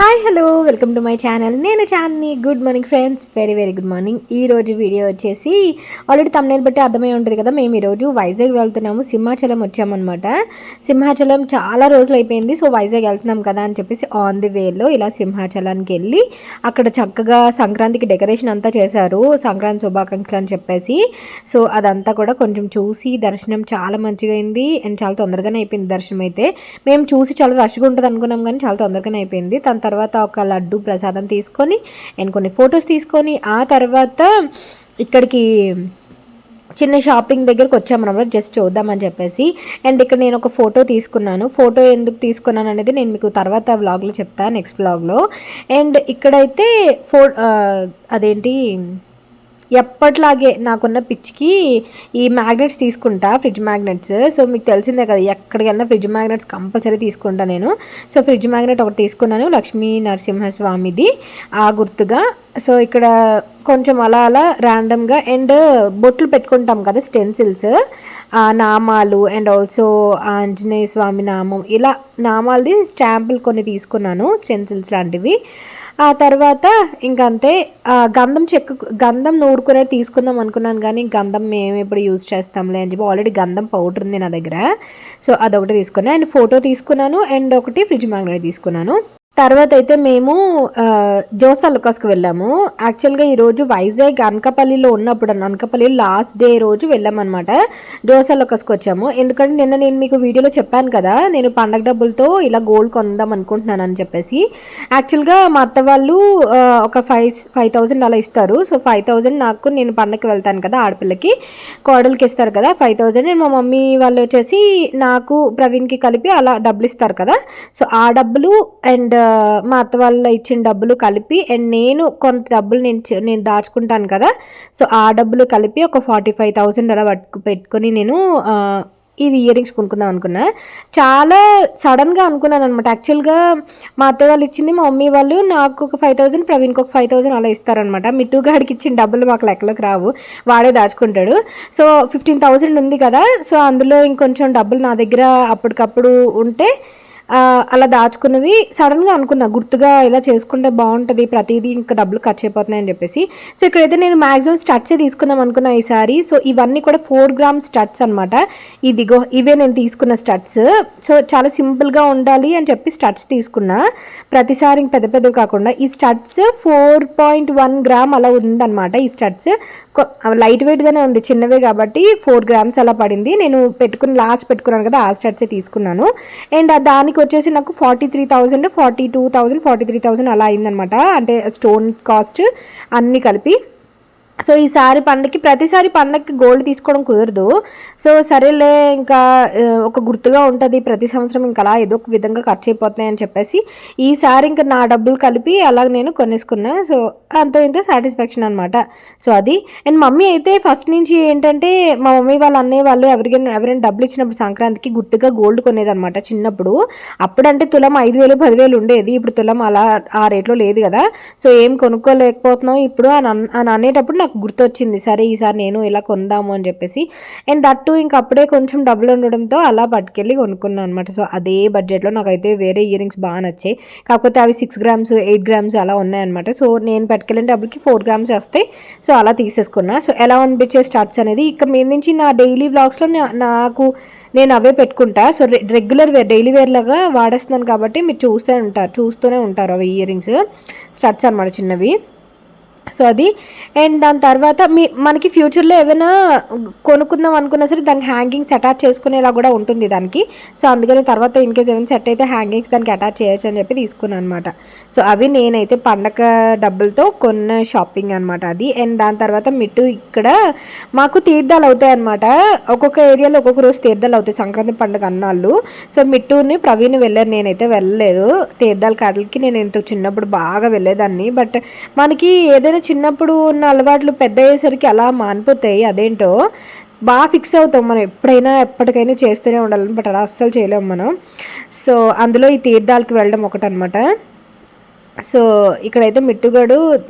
Hi hello welcome to my channel. నేను Chandini. Good morning friends, very very good morning. ఈరోజు video వచ్చేసి already thumbnail బట్టి అర్థమై ఉంటుంది కదా, మేము ఈరోజు వైజాగ్ వెళ్తున్నాము. సింహాచలం వచ్చామన్నమాట. సింహాచలం చాలా రోజులు అయిపోయింది, సో వైజాగ్ వెళ్తున్నాం కదా అని చెప్పేసి ఆన్ ది వేలో ఇలా సింహాచలానికి వెళ్ళి అక్కడ చక్కగా సంక్రాంతికి డెకరేషన్ అంతా చేశారు, సంక్రాంతి శుభాకాంక్షలు అని చెప్పేసి. సో అదంతా కూడా కొంచెం చూసి దర్శనం చాలా మంచిగా అయింది అండ్ చాలా తొందరగానే అయిపోయింది దర్శనం అయితే. మేము చూసి చాలా రష్గా ఉంటుంది అనుకున్నాం కానీ చాలా తొందరగానే అయిపోయింది. తర్వాత ఒక లడ్డు ప్రసాదం తీసుకొని అండ్ కొన్ని ఫొటోస్ తీసుకొని ఆ తర్వాత ఇక్కడికి చిన్న షాపింగ్ దగ్గరికి వచ్చామన్నమాట, జస్ట్ చూద్దామని చెప్పేసి. అండ్ ఇక్కడ నేను ఒక ఫోటో తీసుకున్నాను. ఫోటో ఎందుకు తీసుకున్నాను అనేది నేను మీకు తర్వాత వ్లాగ్లో చెప్తాను, నెక్స్ట్ వ్లాగ్లో. అండ్ ఇక్కడైతే అదేంటి ఎప్పట్లాగే నాకున్న పిచ్చికి ఈ మ్యాగ్నెట్స్ తీసుకుంటా, ఫ్రిడ్జ్ మ్యాగ్నెట్స్. సో మీకు తెలిసిందే కదా, ఎక్కడికి వెళ్ళినా ఫ్రిడ్జ్ మ్యాగ్నెట్స్ కంపల్సరీ తీసుకుంటా నేను. సో ఫ్రిడ్జ్ మ్యాగ్నెట్ ఒకటి తీసుకున్నాను, లక్ష్మీ నరసింహస్వామిది ఆ గుర్తుగా. సో ఇక్కడ కొంచెం అలా అలా ర్యాండమ్గా అండ్ బొట్లు పెట్టుకుంటాం కదా, స్టెన్సిల్స్, నామాలు అండ్ ఆల్సో ఆంజనేయ స్వామి నామం, ఇలా నామాలది స్టాంపులు కొన్ని తీసుకున్నాను, స్టెన్సిల్స్ లాంటివి. ఆ తర్వాత ఇంకంతే. గంధం నూరుకునే తీసుకుందాం అనుకున్నాను కానీ గంధం మేము ఎప్పుడు యూజ్ చేస్తాంలే అని చెప్పి ఆల్రెడీ గంధం పౌడర్ ఉంది నా దగ్గర. సో అదొకటి తీసుకున్నాను అండ్ ఫోటో తీసుకున్నాను అండ్ ఒకటి ఫ్రిడ్జ్ మ్యాగ్నెట్ తీసుకున్నాను. తర్వాత అయితే మేము జోసా లుకాస్కి వెళ్ళాము. యాక్చువల్గా ఈరోజు వైజాగ్ అనకాపల్లిలో ఉన్నప్పుడు, అనకాపల్లిలో లాస్ట్ డే రోజు వెళ్ళామన్నమాట. జోసా లుకాస్కి వచ్చాము ఎందుకంటే నిన్న నేను మీకు వీడియోలో చెప్పాను కదా, నేను పండగ డబ్బులతో ఇలా గోల్డ్ కొందాం అనుకుంటున్నాను అని చెప్పేసి. యాక్చువల్గా మా అత్త వాళ్ళు ఒక 5,000 అలా ఇస్తారు. సో 5,000 నాకు, నేను పండగకి వెళ్తాను కదా ఆడపిల్లకి, కోడలికి ఇస్తారు కదా 5,000. నేను మా మమ్మీ వాళ్ళు వచ్చేసి నాకు ప్రవీణ్కి కలిపి అలా డబ్బులు ఇస్తారు కదా. సో ఆ డబ్బులు అండ్ మా అత్త వాళ్ళు ఇచ్చిన డబ్బులు కలిపి అండ్ నేను కొంత డబ్బులు నేను దాచుకుంటాను కదా, సో ఆ డబ్బులు కలిపి ఒక 45,000 అలా పెట్టుకొని నేను ఇవి ఇయర్ రింగ్స్ కొనుక్కుందాం అనుకున్నా. చాలా సడన్గా అనుకున్నాను అనమాట. యాక్చువల్గా మా అత్త వాళ్ళు ఇచ్చింది, మా మమ్మీ వాళ్ళు నాకు ఒక 5,000, ప్రవీణ్కి ఒక 5,000 అలా ఇస్తారనమాట. మిట్టుగాడికి ఇచ్చిన డబ్బులు మాకు లెక్కలోకి రావు, వాడే దాచుకుంటాడు. సో 15,000 ఉంది కదా, సో అందులో ఇంకొంచెం డబ్బులు నా దగ్గర అప్పటికప్పుడు ఉంటే అలా దాచుకున్నవి సడన్గా అనుకున్నా, గుర్తుగా ఇలా చేసుకుంటే బాగుంటుంది, ప్రతిదీ ఇంకా డబ్బులు ఖర్చు అయిపోతున్నాయని చెప్పేసి. సో ఇక్కడైతే నేను మ్యాక్సిమం స్టడ్సే తీసుకుందాం అనుకున్నా ఈసారి. సో ఇవన్నీ కూడా 4 grams స్టడ్స్ అనమాట. ఇవే నేను తీసుకున్న స్టడ్స్. సో చాలా సింపుల్గా ఉండాలి అని చెప్పి స్టడ్స్ తీసుకున్నా, ప్రతిసారి పెద్ద పెద్దవి కాకుండా. ఈ స్టడ్స్ 4.1 gram అలా ఉందన్నమాట. ఈ స్టడ్స్ లైట్ వెయిట్గానే ఉంది, చిన్నవే కాబట్టి 4 grams అలా పడింది. నేను లాస్ట్ పెట్టుకున్నాను కదా, ఆ స్టడ్సే తీసుకున్నాను. అండ్ దానికి వచ్చేసి నాకు 43,000, 42,000, 43,000 అలా అయిందనమాట. అంటే స్టోన్ కాస్ట్ అన్నీ కలిపి. సో ఈసారి ప్రతిసారి పండగకి గోల్డ్ తీసుకోవడం కుదరదు. సో సరేలే, ఇంకా ఒక గుర్తుగా ఉంటుంది, ప్రతి సంవత్సరం ఇంకా అలా ఏదో ఒక విధంగా ఖర్చు అయిపోతున్నాయి అని చెప్పేసి ఈసారి ఇంకా నా డబ్బులు కలిపి అలా నేను కొనేసుకున్నా. సో అంత ఇంత సాటిస్ఫాక్షన్ అనమాట. సో అది. అండ్ మమ్మీ అయితే ఫస్ట్ నుంచి ఏంటంటే, మా మమ్మీ వాళ్ళ అన్నయ్య వాళ్ళు ఎవరైనా డబ్బులు ఇచ్చినప్పుడు సంక్రాంతికి గుర్తుగా గోల్డ్ కొనేదనమాట చిన్నప్పుడు. అప్పుడంటే తులం 5,000, 10,000 ఉండేది. ఇప్పుడు తులం అలా ఆ రేట్లో లేదు కదా. సో ఏం కొనుక్కోలేకపోతున్నాం ఇప్పుడు అని అనేటప్పుడు నాకు గుర్తొచ్చింది, సరే ఈసారి నేను ఇలా కొందాము అని చెప్పేసి. అండ్ దట్టు ఇంక అప్పుడే కొంచెం డబ్బులు ఉండడంతో అలా పట్టుకెళ్ళి కొనుక్కున్నాను అనమాట. సో అదే బడ్జెట్లో నాకైతే వేరే ఇయర్ రింగ్స్ బాగా నచ్చాయి. కాకపోతే అవి 6 grams, 8 grams అలా ఉన్నాయన్నమాట. సో నేను పట్టుకెళ్ళిన డబ్బులకి 4 grams వస్తాయి. సో అలా తీసేసుకున్నా. సో ఎలా అనిపించే స్టార్ట్స్ అనేది ఇక మీద నుంచి నా డైలీ వ్లాగ్స్లో నేను అవే పెట్టుకుంటా. So regular wear, daily wear లాగా వాడేస్తున్నాను కాబట్టి మీరు చూస్తూనే ఉంటారు అవి ఇయర్ రింగ్స్, స్టడ్స్ అనమాట చిన్నవి. సో అది. అండ్ దాని తర్వాత మనకి ఫ్యూచర్లో ఏమైనా కొనుక్కుందాం అనుకున్నా సరే దానికి హ్యాంగింగ్స్ అటాచ్ చేసుకునేలా కూడా ఉంటుంది దానికి. సో అందుకని తర్వాత ఇన్కేస్ ఏమైనా సెట్ అయితే హ్యాంగింగ్స్ దానికి అటాచ్ చేయొచ్చు అని చెప్పి తీసుకున్నాను అనమాట. సో అవి నేనైతే పండగ డబ్బులతో కొన్న షాపింగ్ అనమాట అది. అండ్ దాని తర్వాత ఇక్కడ మాకు తీర్థాలు అవుతాయి అనమాట. ఒక్కొక్క ఏరియాలో ఒక్కొక్క రోజు తీర్థాలు అవుతాయి సంక్రాంతి పండుగ అన్నాళ్ళు. సో మిట్టుని ప్రవీణ్ వెళ్ళారు, నేనైతే వెళ్ళలేదు. తీర్థాల కాడలకి నేను ఎంతో చిన్నప్పుడు బాగా వెళ్ళేదాన్ని. బట్ మనకి ఏదైనా చిన్నప్పుడు ఉన్న అలవాట్లు పెద్ద అయ్యేసరికి అలా మానిపోతాయి. అదేంటో బాగా ఫిక్స్ అవుతాం మనం, ఎప్పటికైనా చేస్తూనే ఉండాలని. బట్ అలా అస్సలు చేయలేము మనం. సో అందులో ఈ తీర్థాలకి వెళ్ళడం ఒకటనమాట. సో ఇక్కడైతే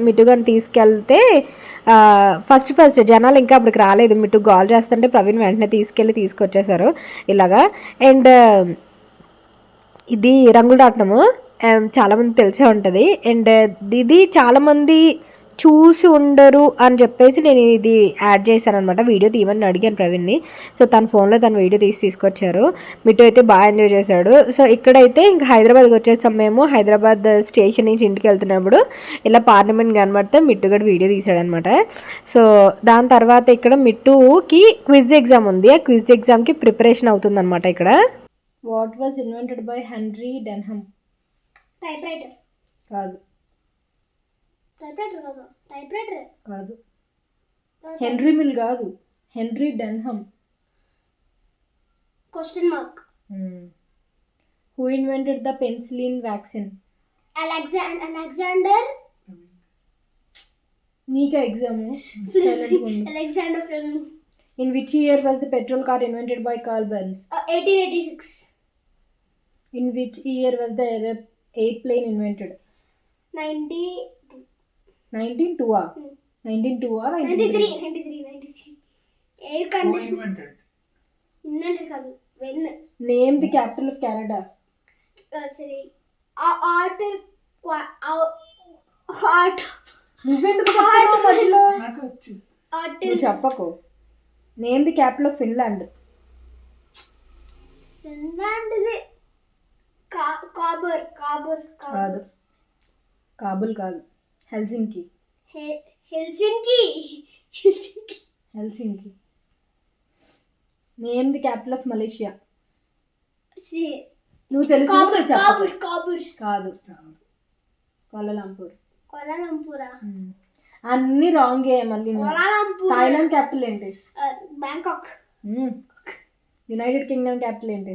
మిట్టుగాని తీసుకెళ్తే ఫస్ట్ జనాలు ఇంకా అప్పటికి రాలేదు. మిట్టు కాల్ చేస్తుంటే ప్రవీణ్ వెంటనే తీసుకొచ్చేసారు ఇలాగా. అండ్ ఇది రంగుల రాట్నము. చాలామంది తెలిసే ఉంటుంది. అండ్ ఇది చాలామంది చూసి ఉండరు అని చెప్పేసి నేను ఇది యాడ్ చేశాను అనమాట. వీడియో తీయమని అడిగాను ప్రవీణ్ని. సో తన ఫోన్లో తను వీడియో తీసుకొచ్చారు. మిట్టు అయితే బాగా ఎంజాయ్ చేశాడు. సో ఇక్కడైతే ఇంకా హైదరాబాద్కి వచ్చేసాం మేము. హైదరాబాద్ స్టేషన్ నుంచి ఇంటికి వెళ్తున్నప్పుడు ఇలా పార్లమెంట్ కనబడితే మిట్టు కూడా వీడియో తీసాడనమాట. సో దాని తర్వాత ఇక్కడ మిట్టుకి క్విజ్ ఎగ్జామ్ ఉంది. ఆ క్విజ్ ఎగ్జామ్కి ప్రిపరేషన్ అవుతుందన్నమాట. ఇక్కడ what was invented by Henry Denham? Typewriter కాదు. టైప్రైటర్ కాదు. హెన్రీ మిల్ కాదు, Henry Denham. Question mark. Who invented the penicillin vaccine? Alexander. నీకా exam? Alexander Fleming. In which year was the petrol car invented by Carl Benz? 1886. In which year was the airplane invented? 1902 or 93. Air condition. Invented కాదు. When? Name the capital of Canada. Sorry. Art. నువ్వెందుకు చెప్తున్నావు మధ్యలో? నువ్వు చెప్పకు. Name the capital of Finland. Finland ఇది కాదు. కాబుల్ కాదు. Helsinki. Name the capital of Malaysia. నువ్వు తెలుసు? కాబూల్ కాదు. కోలాలంపూర్. కోలాలంపూరా? అన్ని రాంగ్. మళ్ళీ థాయిలాండ్ క్యాపిటల్ ఏంటి? బ్యాంకాక్. యునైటెడ్ కింగ్డమ్ క్యాపిటల్ ఏంటి?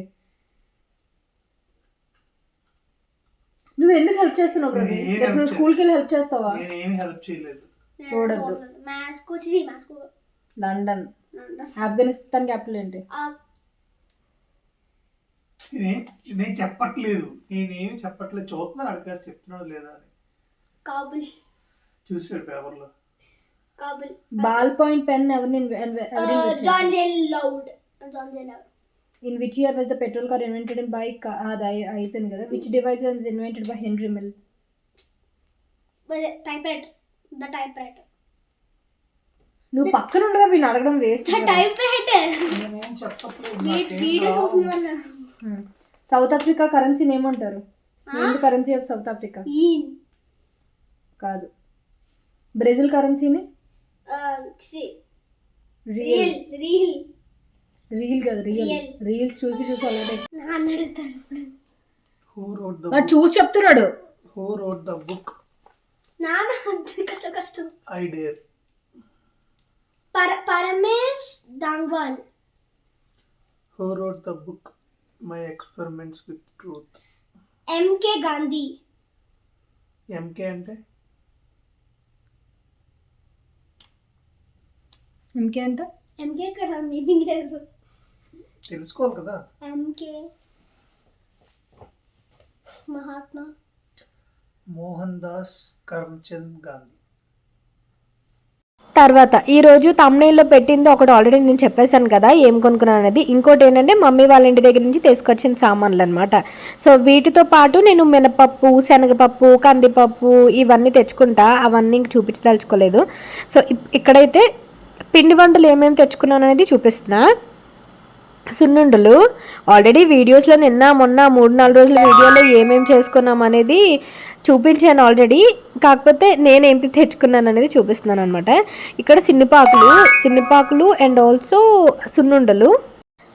నువ్వు ఎందుకు హెల్ప్ చేస్తున్నావు ప్రవీణ్? నువ్వు స్కూల్కి వెళ్ళి హెల్ప్ చేస్తావా? చూడద్దు. లండన్. ఆఫ్ఘనిస్తాన్ క్యాపిటల్ ఏంటి? నేను చెప్పట్లేదు, నేనేమి చెప్పట్లేదు, చూస్తున్నాను అడిగారు చెప్తున్నాడు లేదా అని. కాబుల్. చూసాడు పేపర్లో. కాబుల్. బాల్ పాయింట్ పెన్ ఎవరిని? John J Loud. In which year was the petrol car invented by అయిపోయింది కదా. Which device was invented by Henry Mill? Typewriter. The typewriter. నువ్వు పక్కన ఉండగా వీళ్ళు అడగడం వేస్ట్. నేనేం చెప్పట్లేదు. వీడియో చూస్తున్నా. సౌత్ ఆఫ్రికా కరెన్సీని ఏమంటారు? ఏంటి కరెన్సీ ఆఫ్ సౌత్ ఆఫ్రికా? కాదు. బ్రెజిల్ కరెన్సీని? రీల్ కదా. రీల్స్ చూసి ఆల్రెడీ చూసి చెప్తున్నాడు. Who wrote the book I Dare? Paramesh Dangwal. Who wrote the book My Experiments with Truth? MK Gandhi. MK అంటే? ఎంకే ఇక్కడ మీటింగ్ లేదు, తెలుసుకోవాలి కదా. ఎంకే మహాత్మా మోహన్ దాస్ కరమ్చంద్ గాంధీ. తర్వాత ఈరోజు తమ్నైల్లో పెట్టింది ఒకటి ఆల్రెడీ నేను చెప్పేశాను కదా ఏం కొనుక్కున్నాను అనేది. ఇంకోటి ఏంటంటే మమ్మీ వాళ్ళ ఇంటి దగ్గర నుంచి తీసుకొచ్చిన సామాన్లు అనమాట. సో వీటితో పాటు నేను మినపప్పు, శనగపప్పు, కందిపప్పు ఇవన్నీ తెచ్చుకుంటా. అవన్నీ చూపించదలుచుకోలేదు. సో ఇక్కడైతే పిండి వంటలు ఏమేమి తెచ్చుకున్నాను అనేది చూపిస్తున్నా. సున్నుండలు ఆల్రెడీ వీడియోస్లో నిన్న మొన్న 3-4 రోజుల వీడియోలో ఏమేమి చేసుకున్నాం అనేది చూపించాను ఆల్రెడీ. కాకపోతే నేనేం తెచ్చుకున్నాను అనేది చూపిస్తున్నాను అనమాట. ఇక్కడ సిన్నిపాకులు అండ్ ఆల్సో సున్నుండలు.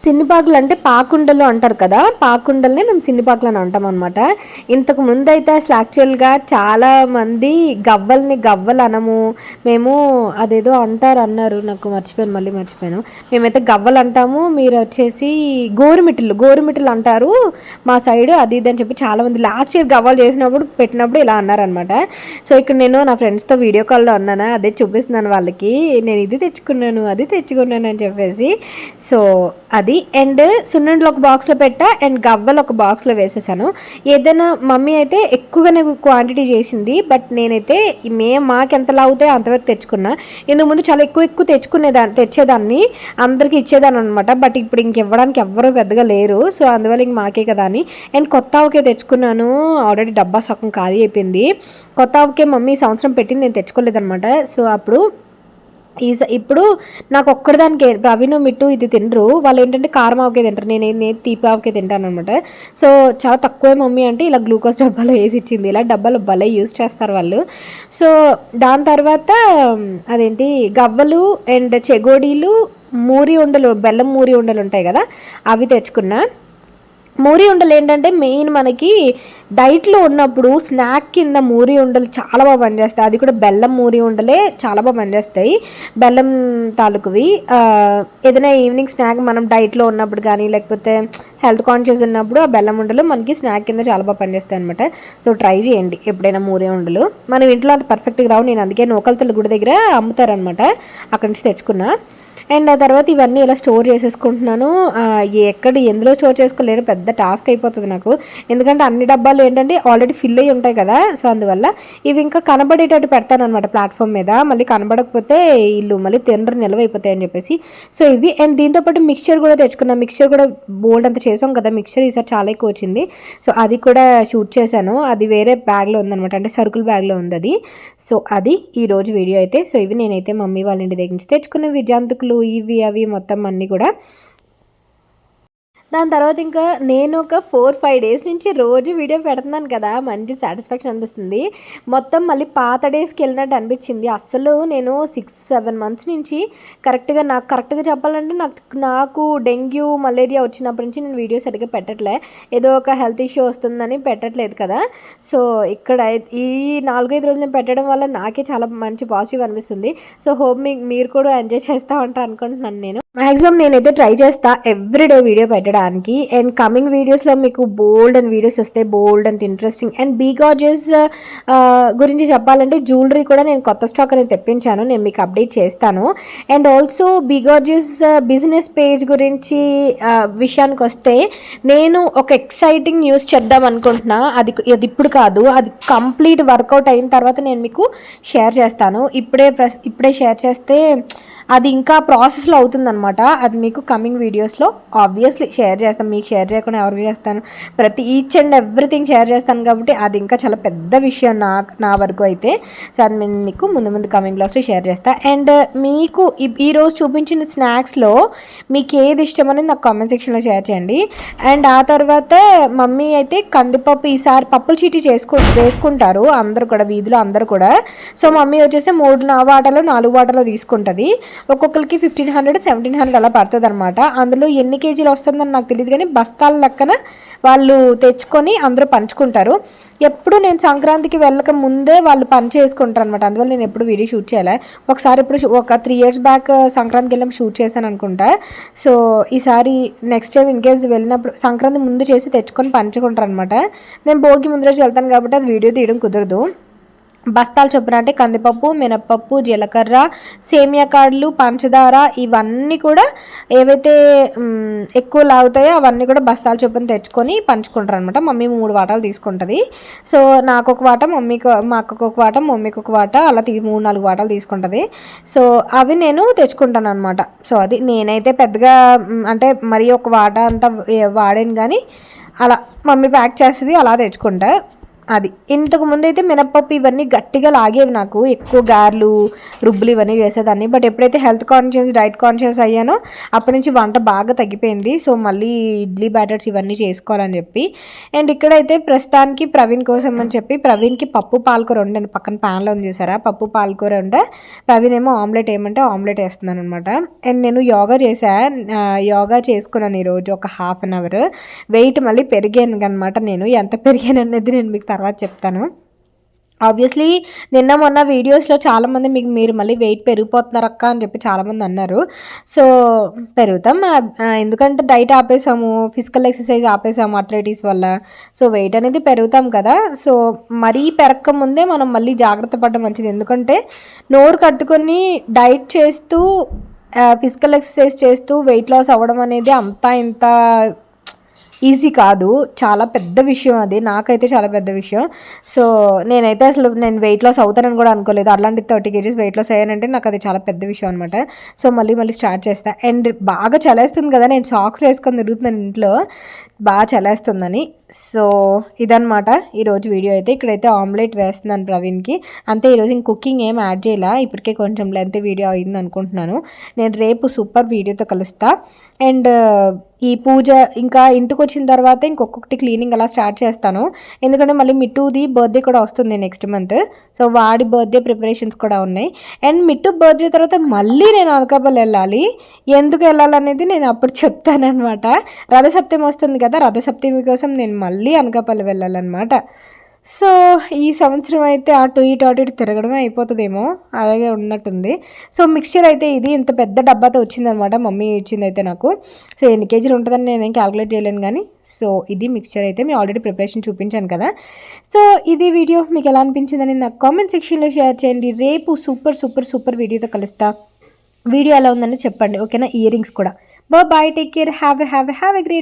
సిన్నిపాకులు అంటే పాకుండలు అంటారు కదా, పాకుండల్ని మేము సిన్నిపాకులు అని అంటాం అనమాట. ఇంతకు ముందు అయితే అసలు యాక్చువల్గా చాలామంది గవ్వలు అనము మేము, అదేదో అన్నారు, నాకు మర్చిపోయాను. మేమైతే గవ్వలు అంటాము, మీరు వచ్చేసి గోరుమిట్టలు అంటారు మా సైడ్, అది ఇది అని చెప్పి చాలామంది లాస్ట్ ఇయర్ గవ్వలు పెట్టినప్పుడు ఇలా అన్నారనమాట. సో ఇక్కడ నేను నా ఫ్రెండ్స్తో వీడియో కాల్లో అన్నాను, అదే చూపిస్తున్నాను వాళ్ళకి, నేను ఇది తెచ్చుకున్నాను అది తెచ్చుకున్నాను అని చెప్పేసి. సో అది అది. అండ్ సున్నుండలు ఒక బాక్స్లో పెట్టా అండ్ గవ్వలు ఒక బాక్స్లో వేసేసాను. ఏదైనా మమ్మీ అయితే ఎక్కువగానే క్వాంటిటీ చేసింది, బట్ నేనైతే మాకు ఎంత లాగుతాయో అంతవరకు తెచ్చుకున్నా. ఇందుకు ముందు చాలా ఎక్కువ తెచ్చేదాన్ని, అందరికీ ఇచ్చేదాన్ని అనమాట. బట్ ఇప్పుడు ఇంక ఇవ్వడానికి ఎవ్వరూ పెద్దగా లేరు, సో అందువల్ల ఇంక మాకే కదా అని. అండ్ కొత్త ఆవకే తెచ్చుకున్నాను. ఆల్రెడీ డబ్బా సగం ఖాళీ అయిపోయింది. కొత్త ఆవకే మమ్మీ సంవత్సరం పెట్టింది, నేను తెచ్చుకోలేదనమాట. సో అప్పుడు ఇప్పుడు నాకు ఒక్కడిదానికి ప్రవీణ్ మిట్టు ఇది తినరు, వాళ్ళు ఏంటంటే కారం ఆవకే తింటారు, నేను తీపి ఆవకే తింటాను అనమాట. సో చాలా తక్కువే మమ్మీ అంటే ఇలా గ్లూకోజ్ డబ్బాలో వేసి ఇచ్చింది. ఇలా డబ్బాలు భలే యూజ్ చేస్తారు వాళ్ళు. సో దాని తర్వాత అదేంటి గవ్వలు అండ్ చెగోడీలు, మూరి ఉండలు, బెల్లం మూరి ఉండలు ఉంటాయి కదా, అవి తెచ్చుకున్నా. మూరి ఉండలు ఏంటంటే మెయిన్ మనకి డైట్లో ఉన్నప్పుడు స్నాక్ కింద మూరి ఉండలు చాలా బాగా పనిచేస్తాయి. అది కూడా బెల్లం మూరి ఉండలే చాలా బాగా పనిచేస్తాయి, బెల్లం తాలూకువి. ఏదైనా ఈవినింగ్ స్నాక్ మనం డైట్లో ఉన్నప్పుడు కానీ లేకపోతే హెల్త్ కాన్షియస్ ఉన్నప్పుడు ఆ బెల్లం ఉండలు మనకి స్నాక్ కింద చాలా బాగా పనిచేస్తాయి అనమాట. సో ట్రై చేయండి ఎప్పుడైనా మూరి ఉండలు. మనం ఇంట్లో అంత పర్ఫెక్ట్గా రావు, నేను అందుకే నూకలతల్లి గుడి దగ్గర అమ్ముతారనమాట, అక్కడి నుంచి తెచ్చుకున్నా. అండ్ ఆ తర్వాత ఇవన్నీ ఇలా స్టోర్ చేసేసుకుంటున్నాను. ఎందులో స్టోర్ చేసుకోలేను, పెద్ద టాస్క్ అయిపోతుంది నాకు. ఎందుకంటే అన్ని డబ్బాలు ఏంటంటే ఆల్రెడీ ఫిల్ అయ్యి ఉంటాయి కదా, సో అందువల్ల ఇవి ఇంకా కనబడేటట్టు పెడతాను అనమాట ప్లాట్ఫామ్ మీద. మళ్ళీ కనబడకపోతే ఇల్లు మళ్ళీ తినరు, నిల్వ అయిపోతాయి అని చెప్పేసి. సో ఇవి. అండ్ దీంతోపాటు మిక్చర్ కూడా తెచ్చుకున్నాను. మిక్చర్ కూడా బోల్డ్ అంత చేసాం కదా మిక్చర్, ఈసారి చాలా ఎక్కువ వచ్చింది. సో అది కూడా షూట్ చేశాను. అది వేరే బ్యాగ్లో ఉందనమాట, అంటే సరుకుల బ్యాగ్లో ఉంది అది. సో అది ఈరోజు వీడియో అయితే. సో ఇవి నేనైతే మమ్మీ వాళ్ళ ఇంటి దగ్గర నుంచి తెచ్చుకున్న విజాంతికులు, ఇవి అవి మొత్తం అన్నీ కూడా. దాని తర్వాత ఇంకా నేను ఒక 4-5 డేస్ నుంచి రోజు వీడియో పెడుతున్నాను కదా, మంచి సాటిస్ఫాక్షన్ అనిపిస్తుంది. మొత్తం మళ్ళీ పాత డేస్కి వెళ్ళినట్టు అనిపించింది. అస్సలు నేను 6-7 మంత్స్ నుంచి కరెక్ట్గా చెప్పాలంటే నాకు డెంగ్యూ మలేరియా వచ్చినప్పటి నుంచి నేను వీడియో సరిగ్గా పెట్టట్లే. ఏదో ఒక హెల్త్ ఇష్యూ వస్తుందని పెట్టట్లేదు కదా. సో ఇక్కడ ఈ 4-5 రోజులు పెట్టడం వల్ల నాకే చాలా మంచి పాజిటివ్ అనిపిస్తుంది. సో హోప్ మీరు కూడా ఎంజాయ్ చేస్తూ ఉంటారు అనుకుంటున్నాను. నేను మ్యాక్సిమం నేనైతే ట్రై చేస్తా ఎవ్రీడే వీడియో పెట్టడానికి. అండ్ కమింగ్ వీడియోస్లో మీకు బోల్డ్ అండ్ వీడియోస్ వస్తాయి, bold and interesting. And be gorgeous గురించి చెప్పాలంటే జ్యువెలరీ కూడా నేను కొత్త స్టాక్ అనేది తెప్పించాను, నేను మీకు అప్డేట్ చేస్తాను. And also be gorgeous business page గురించి విషయానికి వస్తే నేను ఒక ఎక్సైటింగ్ న్యూస్ చెప్దాం అనుకుంటున్నా. అది ఇప్పుడు కాదు, అది కంప్లీట్ వర్కౌట్ అయిన తర్వాత నేను మీకు షేర్ చేస్తాను. ఇప్పుడే షేర్ చేస్తే అది ఇంకా ప్రాసెస్లో అవుతుందన్నమాట. అది మీకు కమింగ్ వీడియోస్లో ఆబ్వియస్లీ షేర్ చేస్తాను. మీకు షేర్ చేయకుండా ఎవరికి చేస్తాను, ఈచ్ అండ్ ఎవ్రీథింగ్ షేర్ చేస్తాను కాబట్టి అది ఇంకా చాలా పెద్ద విషయం నా వరకు అయితే. సో అది నేను మీకు ముందు కమింగ్ బ్లాగ్స్లో షేర్ చేస్తాను. అండ్ మీకు ఈరోజు చూపించిన స్నాక్స్లో మీకు ఏది ఇష్టం అనేది నాకు కామెంట్ సెక్షన్లో షేర్ చేయండి. అండ్ ఆ తర్వాత మమ్మీ అయితే కందిపప్పు ఈసారి పప్పుల చీటీ వేసుకుంటారు అందరూ కూడా, వీధిలో అందరూ కూడా. సో మమ్మీ వచ్చేసి 3 వాటాలో 4 వాటాలో తీసుకుంటుంది. ఒక్కొక్కరికి 1500-1700 అలా పడుతుంది అనమాట. అందులో ఎన్ని కేజీలు వస్తుందని నాకు తెలియదు, కానీ బస్తాల లెక్కన వాళ్ళు తెచ్చుకొని అందరూ పంచుకుంటారు. ఎప్పుడు నేను సంక్రాంతికి వెళ్ళక ముందే వాళ్ళు చేసుకుంటారు అనమాట. అందువల్ల నేను ఎప్పుడు వీడియో షూట్ చేయలే. ఒకసారి ఒక 3 years బ్యాక్ సంక్రాంతికి వెళ్ళినప్పుడు షూట్ చేశాను అనుకుంటా. సో ఈసారి నెక్స్ట్ టైం ఇన్కేస్ వెళ్ళినప్పుడు సంక్రాంతి ముందు చేసి తెచ్చుకొని పంచుకుంటారు అనమాట. నేను భోగి ముందు రోజు వెళ్తాను కాబట్టి అది వీడియో తీయడం కుదరదు. బస్తాలు చొప్పున అంటే కందిపప్పు, మినప్పప్పు, జీలకర్ర, సేమియా కార్డులు, పంచదార, ఇవన్నీ కూడా ఏవైతే ఎక్కువ లాగుతాయో అవన్నీ కూడా బస్తాల చొప్పున తెచ్చుకొని పంచుకుంటారు అనమాట. మమ్మీ 3 వాటాలు తీసుకుంటుంది. సో నాకు ఒక వాట, మా అక్కకు ఒక వాట, మమ్మీకి ఒక వాట, అలా 3-4 వాటాలు తీసుకుంటుంది. సో అవి నేను తెచ్చుకుంటాను అనమాట. సో అది నేనైతే పెద్దగా అంటే మరీ ఒక వాట అంతా వాడాను, కానీ అలా మమ్మీ ప్యాక్ చేస్తుంది, అలా తెచ్చుకుంటా. అది ఇంతకు ముందు అయితే మినప్పప్పు ఇవన్నీ గట్టిగా లాగేవి, నాకు ఎక్కువ గారెలు రుబ్బులు ఇవన్నీ చేసేదాన్ని. బట్ ఎప్పుడైతే హెల్త్ కాన్షియస్ డైట్ కాన్షియస్ అయ్యానో అప్పటి నుంచి వంట బాగా తగ్గిపోయింది. సో మళ్ళీ ఇడ్లీ బ్యాటర్స్ ఇవన్నీ చేసుకోవాలని చెప్పి. అండ్ ఇక్కడైతే ప్రస్తుతానికి ప్రవీణ్ కోసం అని చెప్పి ప్రవీణ్కి పప్పు పాలకూర వండాను. పక్కన ప్యాన్లో ఉంది చూసారా, పప్పు పాలకూర ఉంటే ప్రవీణ్ ఏమో ఆమ్లెట్ ఏమంటే ఆమ్లెట్ వేస్తున్నాను అనమాట. అండ్ నేను యోగా చేసుకున్నాను ఈరోజు ఒక 1/2 hour. వెయిట్ మళ్ళీ పెరిగాను అనమాట. నేను ఎంత పెరిగాను అనేది నేను మీకు తర్వాత చెప్తాను. ఆబ్వియస్లీ నిన్న మొన్న వీడియోస్లో చాలామంది మీరు మళ్ళీ వెయిట్ పెరిగిపోతున్నారు అక్క అని చెప్పి చాలామంది అన్నారు. సో పెరుగుతాం, ఎందుకంటే డైట్ ఆపేసాము, ఫిజికల్ ఎక్సర్సైజ్ ఆపేసాము అథ్లెటిక్స్ వల్ల. సో వెయిట్ అనేది పెరుగుతాం కదా. సో మరీ పెరగక ముందే మనం మళ్ళీ జాగ్రత్త పడడం మంచిది. ఎందుకంటే నోరు కట్టుకొని డైట్ చేస్తూ ఫిజికల్ ఎక్సర్సైజ్ చేస్తూ వెయిట్ లాస్ అవ్వడం అనేది అంతా ఇంత ఈజీ కాదు, చాలా పెద్ద విషయం అది, నాకైతే చాలా పెద్ద విషయం. సో నేనైతే అసలు నేను వెయిట్ లాస్ అవుతానని కూడా అనుకోలేదు. అలాంటి 30 kgs వెయిట్ లాస్ అయ్యానంటే నాకు అది చాలా పెద్ద విషయం అనమాట. సో మళ్ళీ స్టార్ట్ చేస్తా. అండ్ బాగా చలేస్తుంది కదా, నేను సాక్స్లు వేసుకొని తిరుగుతున్నాను ఇంట్లో, బాగా చలేస్తుందని. సో ఇదనమాట ఈరోజు వీడియో అయితే. ఇక్కడైతే ఆమ్లెట్ వేస్తున్నాను ప్రవీణ్కి అంతే. ఈరోజు ఇంక కుకింగ్ ఏం యాడ్ చేయాల, ఇప్పటికే కొంచెం లెంత్ వీడియో అయింది అనుకుంటున్నాను. నేను రేపు సూపర్ వీడియోతో కలుస్తా. అండ్ ఈ పూజ ఇంకా ఇంటికి వచ్చిన తర్వాత ఇంకొకటి క్లీనింగ్ అలా స్టార్ట్ చేస్తాను. ఎందుకంటే మళ్ళీ మిట్టుది బర్త్డే కూడా వస్తుంది నెక్స్ట్ మంత్. సో వాడి బర్త్డే ప్రిపరేషన్స్ కూడా ఉన్నాయి. అండ్ మిట్టు బర్త్డే తర్వాత మళ్ళీ నేను అనకాపల్లి వెళ్ళాలి. ఎందుకు వెళ్ళాలనేది నేను అప్పుడు చెప్తానమాట. రథసప్తమి వస్తుంది కదా, రథసప్తమి కోసం నేను మళ్ళీ అనకాపల్లి వెళ్ళాలన్నమాట. సో ఈ సంవత్సరం అయితే అటు ఇటు తిరగడమే అయిపోతుందేమో, అలాగే ఉన్నట్టుంది. సో మిక్స్చర్ అయితే ఇది ఇంత పెద్ద డబ్బాతో వచ్చిందనమాట, మమ్మీ ఇచ్చింది అయితే నాకు. సో ఎన్ని కేజీలు ఉంటుందని నేనేం క్యాలిక్యులేట్ చేయలేను కానీ. సో ఇది మిక్స్చర్ అయితే మేము ఆల్రెడీ ప్రిపరేషన్ చూపించాను కదా. సో ఇది వీడియో మీకు ఎలా అనిపించిందని నాకు కామెంట్ సెక్షన్లో షేర్ చేయండి. రేపు సూపర్ వీడియోతో కలుస్తా. వీడియో ఎలా ఉందని చెప్పండి, ఓకేనా? ఇయర్ రింగ్స్ కూడా. Bye, take care, have a great